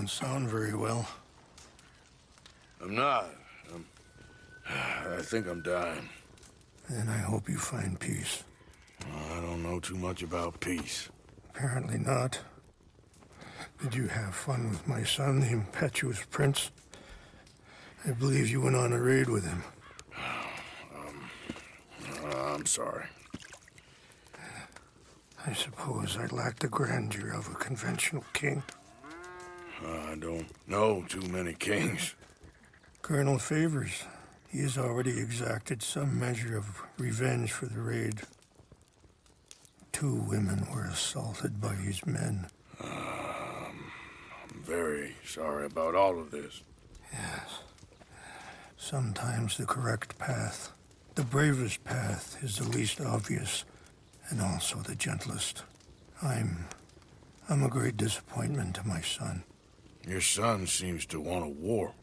don't sound very well. I'm not. I think I'm dying. Then I hope you find peace. I don't know too much about peace. Apparently not. Did you have fun with my son, the impetuous prince? I believe you went on a raid with him. I'm sorry. I suppose I lack the grandeur of a conventional king. I don't know too many kings. Colonel Favors, he has already exacted some measure of revenge for the raid. 2 women were assaulted by his men. I'm very sorry about all of this. Yes. Sometimes the correct path, the bravest path, is the least obvious, and also the gentlest. I'm a great disappointment to my son. Your son seems to want a war.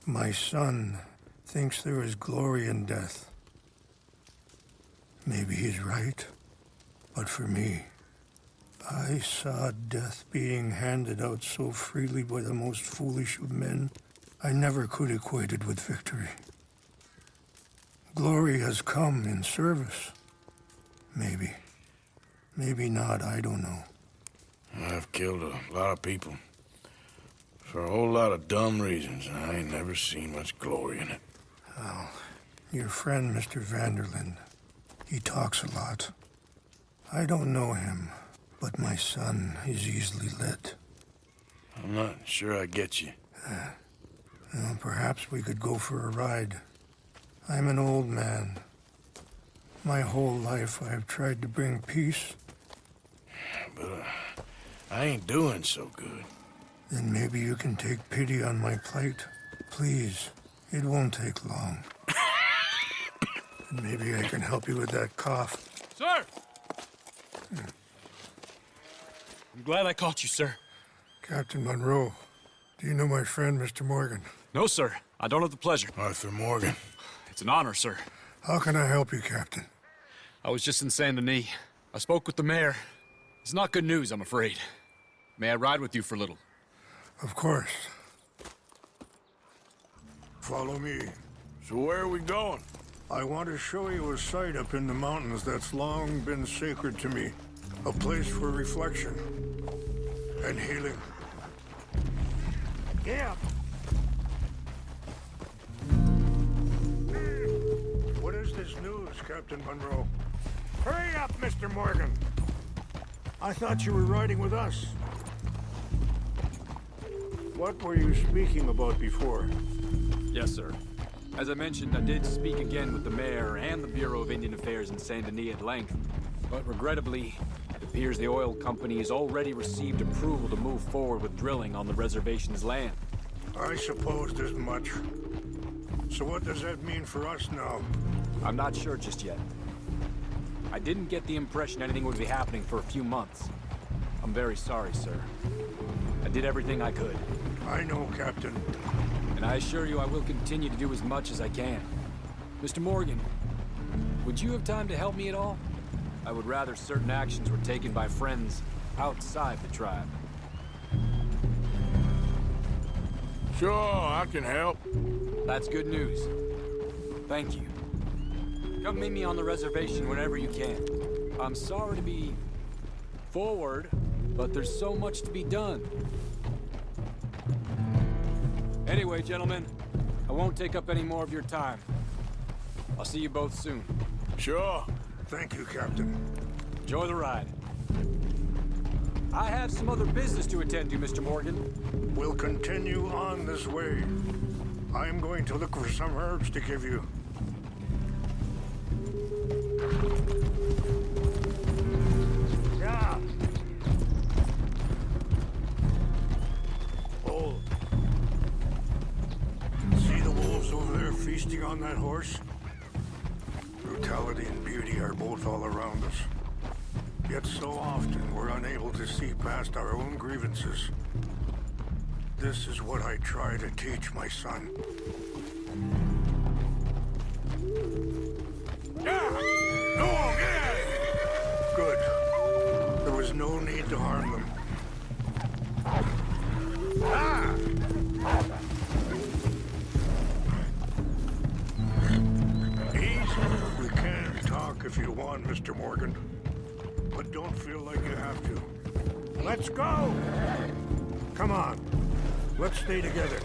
My son thinks there is glory in death. Maybe he's right, but for me, I saw death being handed out so freely by the most foolish of men, I never could equate it with victory. Glory has come in service. Maybe. Maybe not, I don't know. I've killed a lot of people. For a whole lot of dumb reasons, and I ain't never seen much glory in it. Well, your friend, Mr. Vanderlyn, he talks a lot. I don't know him, but my son is easily led. I'm not sure I get you. Well, perhaps we could go for a ride. I'm an old man. My whole life I've tried to bring peace. But I ain't doing so good. Then maybe you can take pity on my plight. Please, it won't take long. And maybe I can help you with that cough. Sir! I'm glad I caught you, sir. Captain Monroe, do you know my friend, Mr. Morgan? No, sir. I don't have the pleasure. Arthur Morgan. It's an honor, sir. How can I help you, Captain? I was just in Saint Denis. I spoke with the mayor. It's not good news, I'm afraid. May I ride with you for a little? Of course. Follow me. So where are we going? I want to show you a site up in the mountains that's long been sacred to me. A place for reflection and healing. Yeah. What is this news, Captain Monroe? Hurry up, Mr. Morgan. I thought you were riding with us. What were you speaking about before? Yes, sir. As I mentioned, I did speak again with the mayor and the Bureau of Indian Affairs in Saint Denis at length. But regrettably, it appears the oil company has already received approval to move forward with drilling on the reservation's land. I supposed as much. So what does that mean for us now? I'm not sure just yet. I didn't get the impression anything would be happening for a few months. I'm very sorry, sir. I did everything I could. I know, Captain. And I assure you I will continue to do as much as I can. Mr. Morgan, would you have time to help me at all? I would rather certain actions were taken by friends outside the tribe. Sure, I can help. That's good news. Thank you. Come meet me on the reservation whenever you can. I'm sorry to be forward, but there's so much to be done. Anyway, gentlemen, I won't take up any more of your time. I'll see you both soon. Sure. Thank you, Captain. Enjoy the ride. I have some other business to attend to, Mr. Morgan. We'll continue on this way. I'm going to look for some herbs to give you. Yeah. Hold. See the wolves over there feasting on that horse? Brutality and beauty are both all around us. Yet so often we're unable to see past our own grievances. This is what I try to teach my son. Yeah! Go on, get at it! Good. There was no need to harm them. Ah! We can talk if you want, Mr. Morgan. But don't feel like you have to. Let's go! Come on. Let's stay together.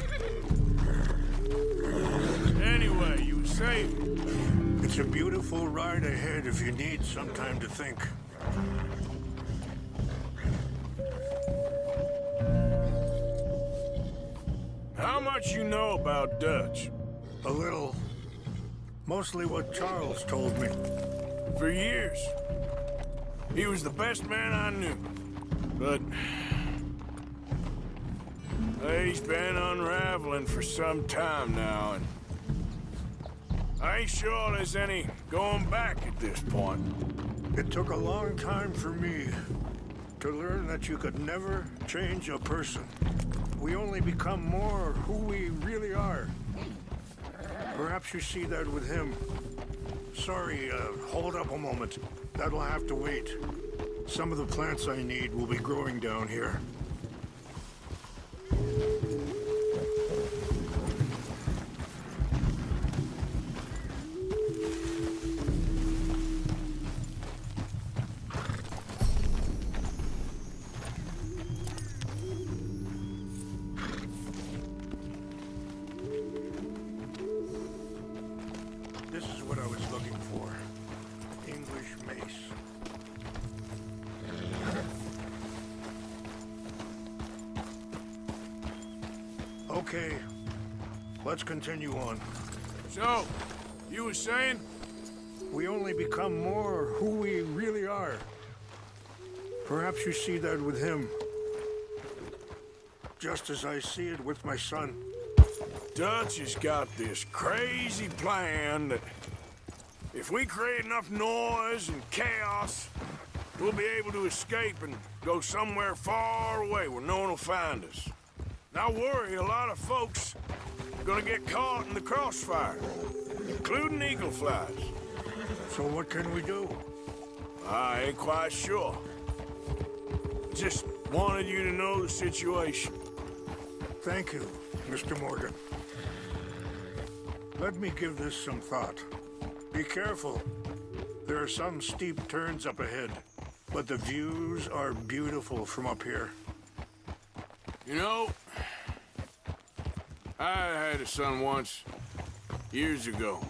Anyway, you were saying? It's a beautiful ride ahead if you need some time to think. How much you know about Dutch? A little. Mostly what Charles told me. For years. He was the best man I knew. But... he's been unraveling for some time now, and... I ain't sure there's any going back at this point. It took a long time for me to learn that you could never change a person. We only become more who we really are. Perhaps you see that with him. Sorry, hold up a moment. That'll have to wait. Some of the plants I need will be growing down here. This is what I was looking for. English mace. Okay, let's continue on. So, you were saying? We only become more who we really are. Perhaps you see that with him. Just as I see it with my son. Dutch has got this crazy plan that if we create enough noise and chaos, we'll be able to escape and go somewhere far away where no one will find us. And I worry a lot of folks are gonna get caught in the crossfire, including eagle flies. So what can we do? I ain't quite sure. Just wanted you to know the situation. Thank you, Mr. Morgan. Let me give this some thought. Be careful. There are some steep turns up ahead, but the views are beautiful from up here. You know, I had a son once, years ago.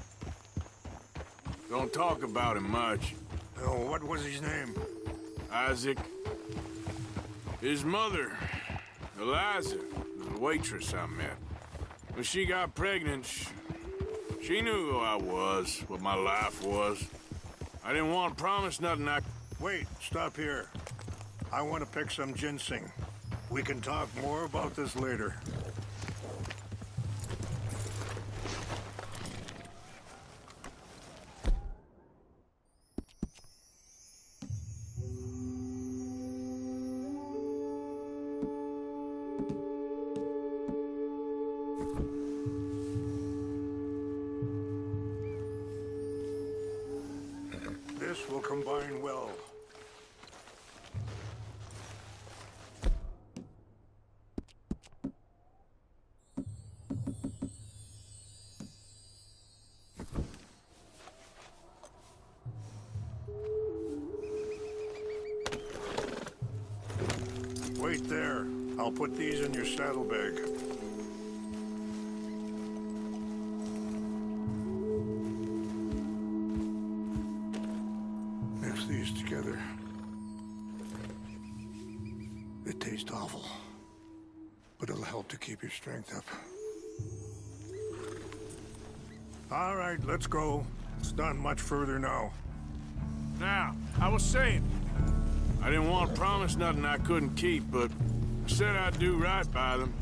Don't talk about him much. Oh, what was his name? Isaac. His mother, Eliza, was a waitress I met. When she got pregnant, she knew who I was, what my life was. I didn't want to promise nothing Wait, stop here. I want to pick some ginseng. We can talk more about this later. This will combine well. Wait there. I'll put these in your saddlebag. Mix these together. It tastes awful, but it'll help to keep your strength up. All right, let's go. It's not much further now. Now, I was saying, I didn't want to promise nothing I couldn't keep, but I said I'd do right by them.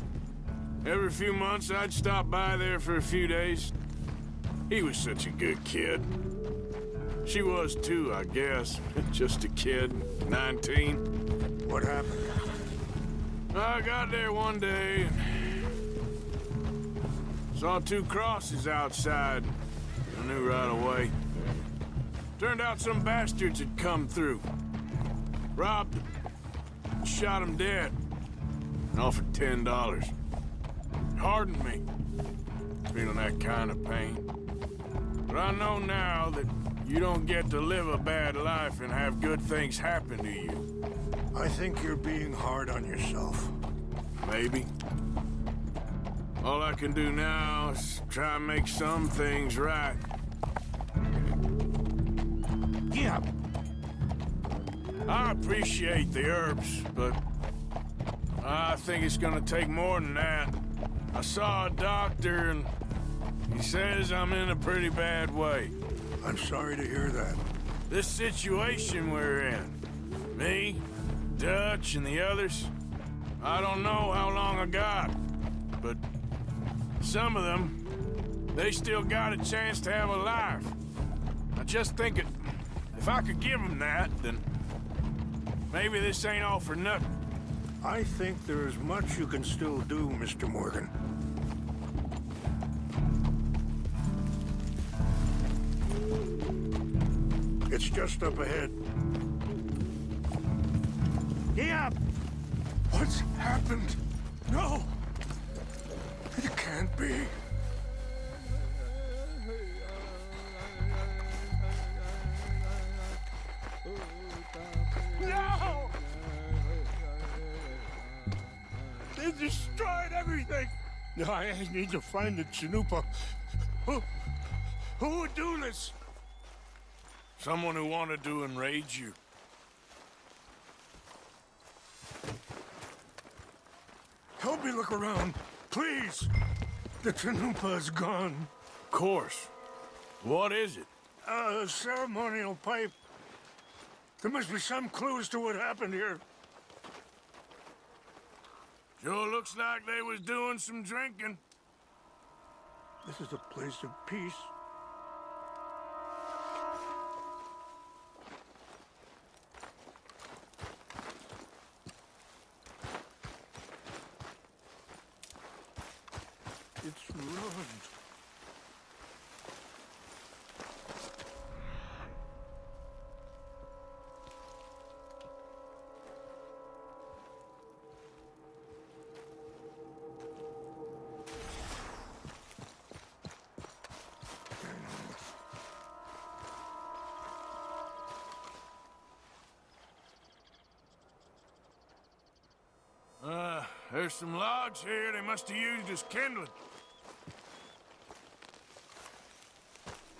Every few months, I'd stop by there for a few days. He was such a good kid. She was too, I guess. Just a kid, 19. What happened? I got there one day and saw two crosses outside. I knew right away. Turned out some bastards had come through. Robbed him. Shot him dead. And offered $10. Hardened me. Feeling that kind of pain. But I know now that you don't get to live a bad life and have good things happen to you. I think you're being hard on yourself. Maybe. All I can do now is try and make some things right. Yeah. I appreciate the herbs, but I think it's gonna take more than that. I saw a doctor and he says I'm in a pretty bad way. I'm sorry to hear that. This situation we're in, me, Dutch, and the others, I don't know how long I got, but some of them, they still got a chance to have a life. I just think if I could give them that, then maybe this ain't all for nothing. I think there is much you can still do, Mr. Morgan. It's just up ahead. Yeah! What's happened? No! It can't be. No! They destroyed everything! I need to find the Chanupa. Who would do this? Someone who wanted to enrage you. Help me look around, please. The Chanupa is gone. Of course. What is it? A ceremonial pipe. There must be some clues to what happened here. Sure looks like they was doing some drinking. This is a place of peace. It's ruined. There's some logs here they must have used as kindling.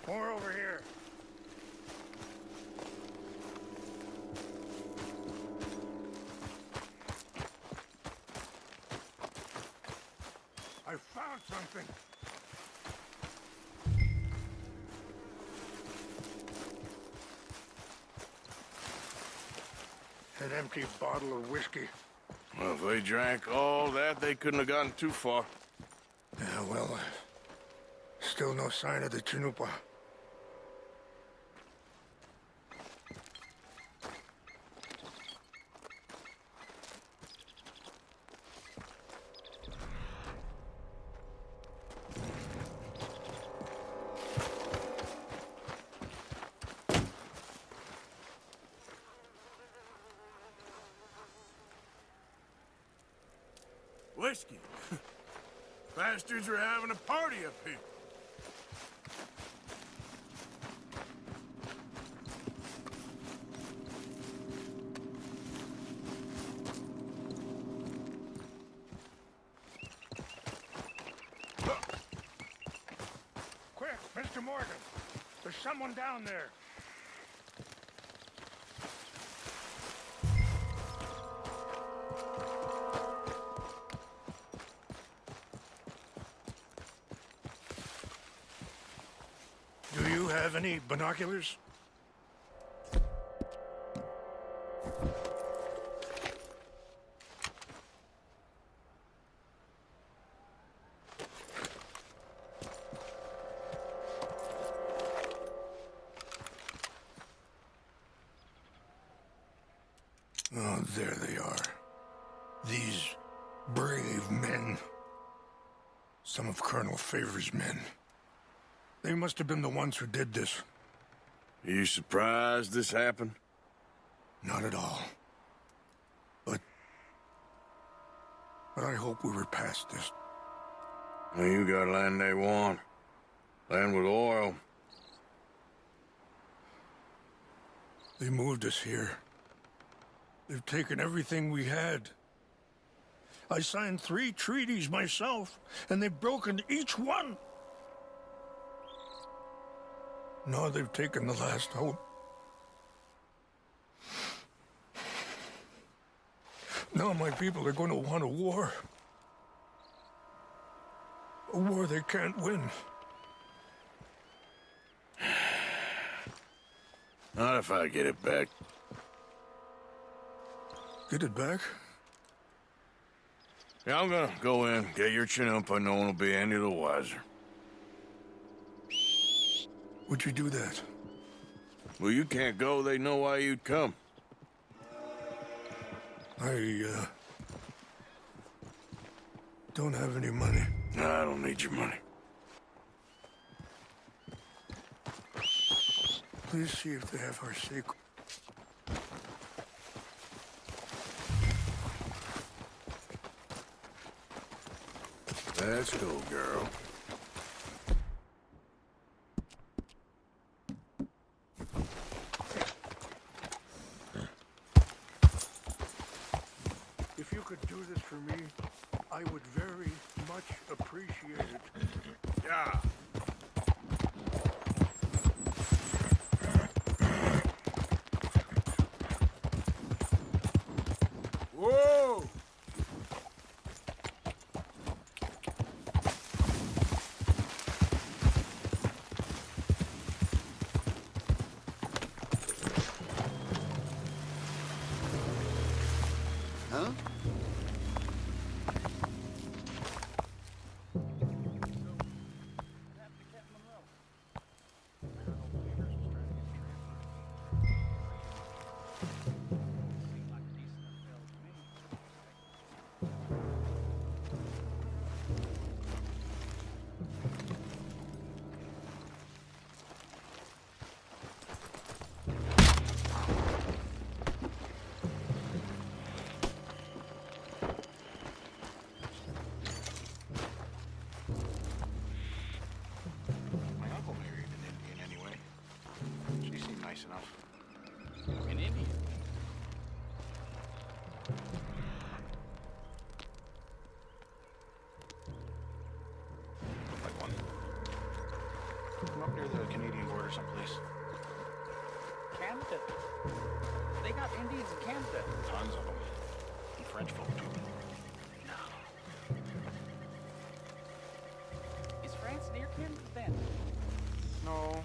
More over here. I found something. An empty bottle of whiskey. Well, if they drank all that, they couldn't have gotten too far. Yeah, well, still no sign of the Chanupa. Whiskey. Bastards are having a party up here. Quick, Mr. Morgan. There's someone down there. Do you have any binoculars? Oh, there they are. These brave men. Some of Colonel Favor's men. They must have been the ones who did this. Are you surprised this happened? Not at all. But I hope we were past this. Well, you got land they want. Land with oil. They moved us here. They've taken everything we had. I signed 3 treaties myself, and they've broken each one. Now they've taken the last hope. Now my people are going to want a war. A war they can't win. Not if I get it back. Get it back? Yeah, I'm gonna go in, get your Chinook, but no one will be any the wiser. Would you do that? Well, you can't go, they know why you'd come. I don't have any money. No, I don't need your money. Please see if they have our sacred. Let's go, girl. If you could do this for me, I would very much appreciate it. Yeah. Whoa! Huh? My uncle married an Indian anyway. She seemed nice enough. An Indian? Like one. From up near the Canadian border someplace. Canada. They got Indians in Canada. Tons of them. And French folk too. No. Is France near Canada then? No.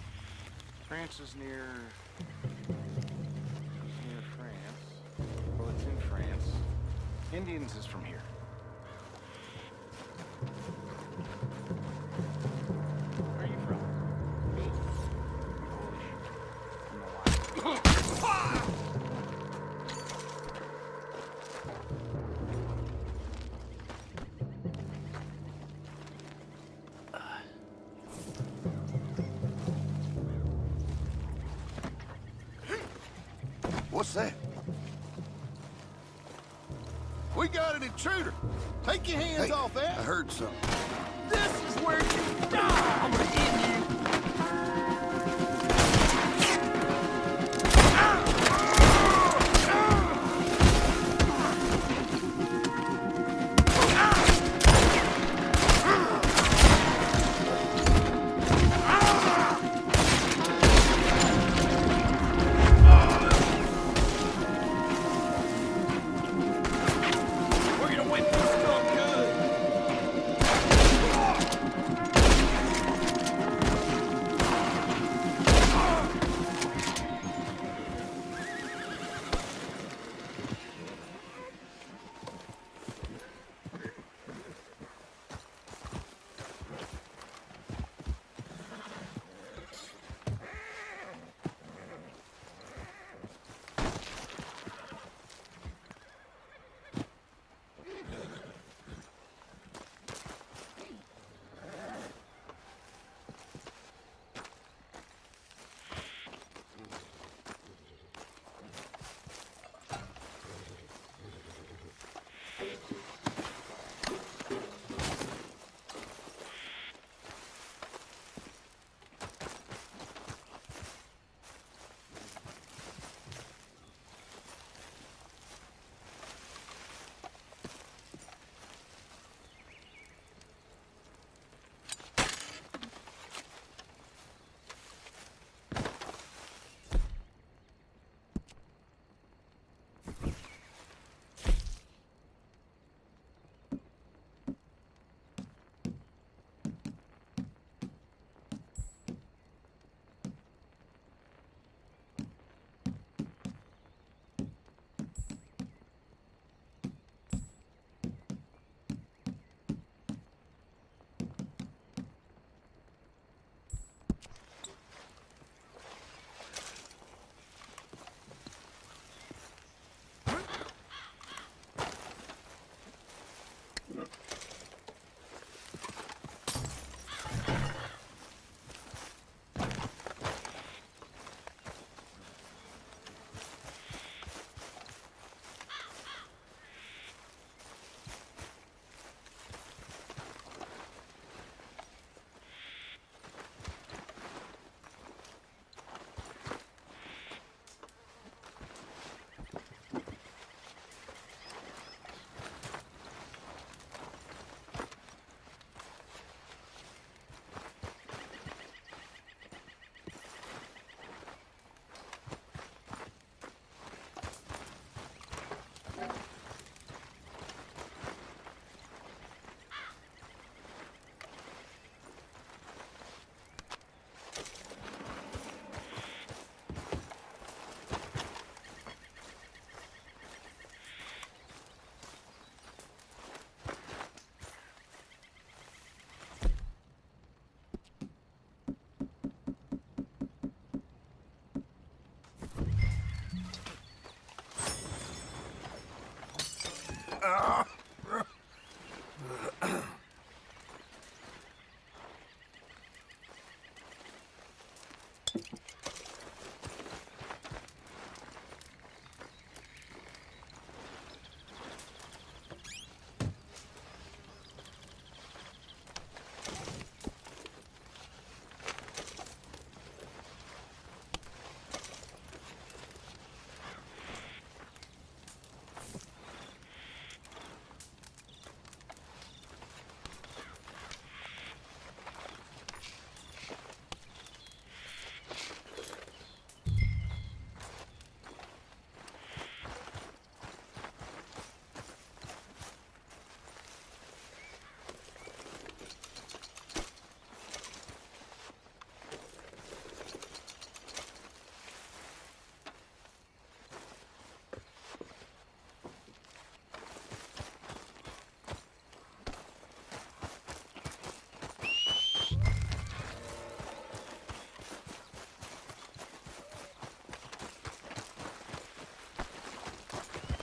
France is near France. Well, it's in France. Indians is from here. Where are you from? Me? I'm Polish. From Hawaii. What's that? We got an intruder. Take your hands off that. I heard something. This is where you die! I'm gonna end you! We're gonna win this stuff good!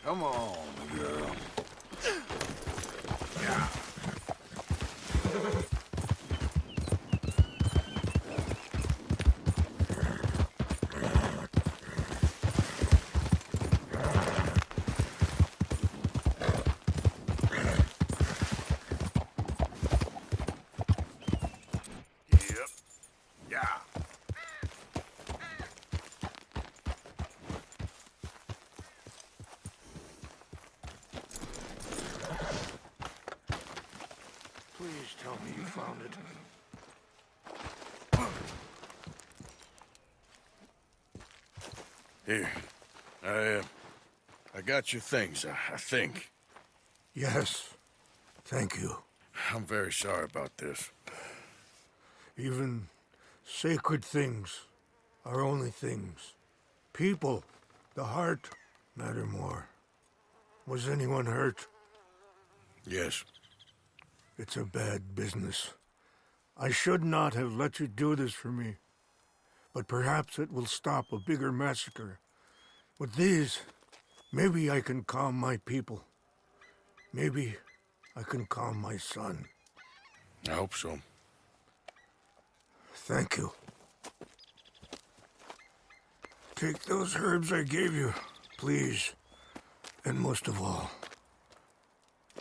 Come on, girl. Yeah. Yep. Yeah. Please tell me you found it. Here. I got your things, I think. Yes. Thank you. I'm very sorry about this. Even sacred things are only things. People, the heart, matter more. Was anyone hurt? Yes. It's a bad business. I should not have let you do this for me. But perhaps it will stop a bigger massacre. With these, maybe I can calm my people. Maybe I can calm my son. I hope so. Thank you. Take those herbs I gave you, please. And most of all,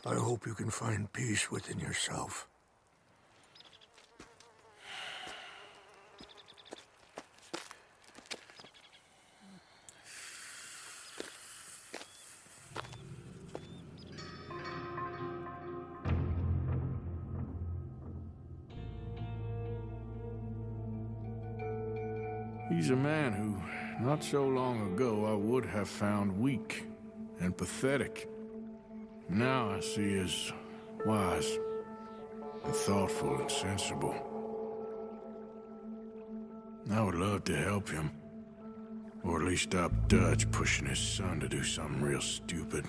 I hope you can find peace within yourself. He's a man who, not so long ago, I would have found weak and pathetic. Now I see as wise and thoughtful and sensible. I would love to help him. Or at least stop Dutch pushing his son to do something real stupid.